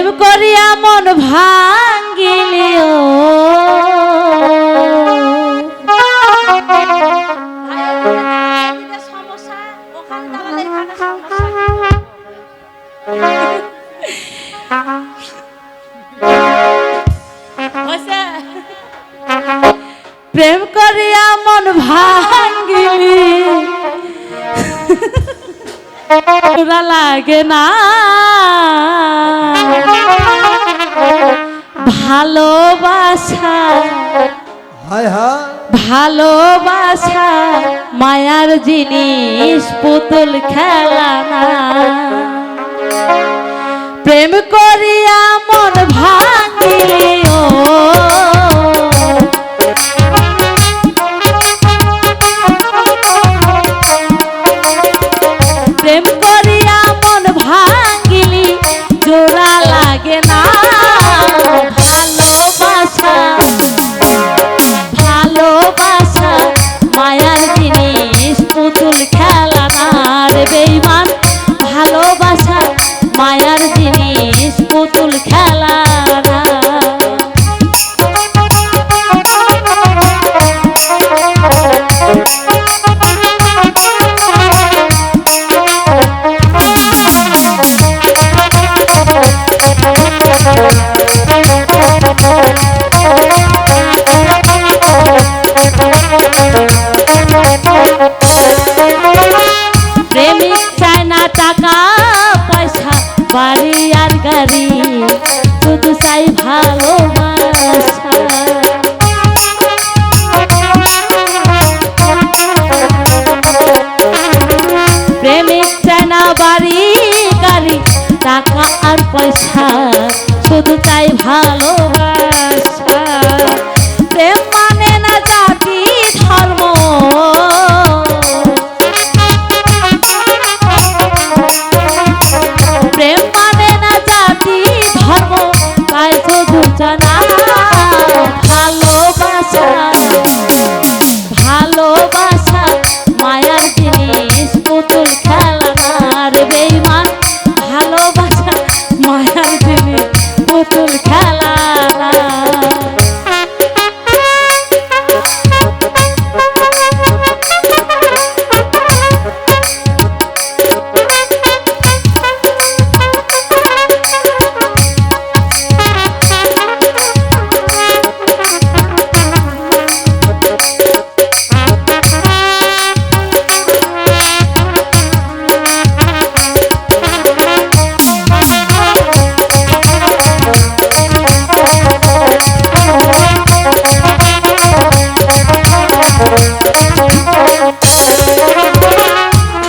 প্রেম করিয়া মন ভাঙ্গিলিও প্রেম করিয়া মন ভাঙ্গিলি লাগে না ভালোবাসা ভালোবাসা মায়ার জিনিস পুতুল খেলা না প্রেম করিয়া মন ভাঙ্গিলিও প্রেম করিয়া মন ভাঙ্গিলি জোড়া লাগে না ভালোবাসা ভালোবাসা মায়ার জিনিস পুতুল খেলা না রে বেঈমান ভালোবাসা মায়ার জিনিস পুতুল খেলা না প্রেমিক চায় না টাকা পয়সা বাড়ি আর গাড়ি শুধু চাই ভালোবাসা প্রেমিক চায় না বাড়ি গাড়ি টাকা আর পয়সা শুধু চাই ভালোবাসা প্রেম মানে না জাতি ধর্ম প্রেম মানে না জাতি ধর্ম তাই শুধু জানা ভালোবাসা ভালোবাসা মায়ার জিনিস পুতুল খেলা না রে বেঈমান ভালোবাসা মায়ার জিনিস পুতুল খেলা না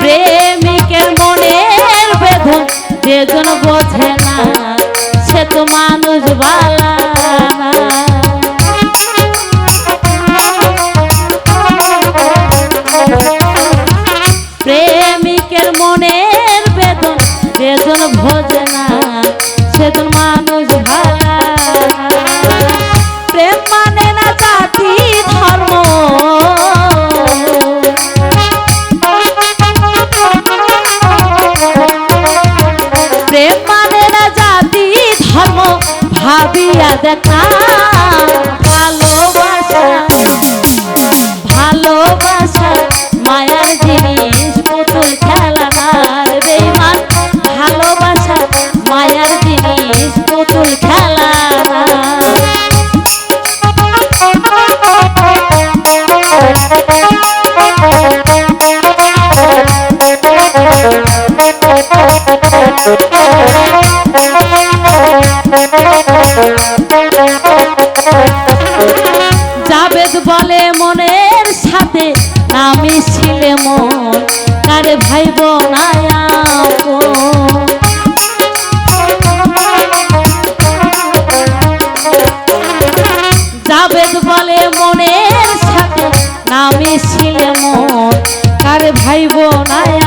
প্রেমিকের মনের বেদন যেজন বোঝে না সে তো মানুষ বালা না প্রেমিকের মনের বেদন যেজন বোঝে না সেজন মানুষ ভালা প্রেম মানে না জাতি ধর্ম প্রেম মানে না জাতি ধর্ম ভাবিয়া দেখা ভালোবাসা ভালোবাসা মায়ার জিনিস পুতুল খেলা না রে বেঈমান ভালোবাসা মায়ার জিনিস পুতুল খেলা না জাবেদ বলে মনের সাথে না মিশিলে মন কারে ভাইব না জাবেদ বলে মনের সাথে না মিশিলে মন কারে ভাইব না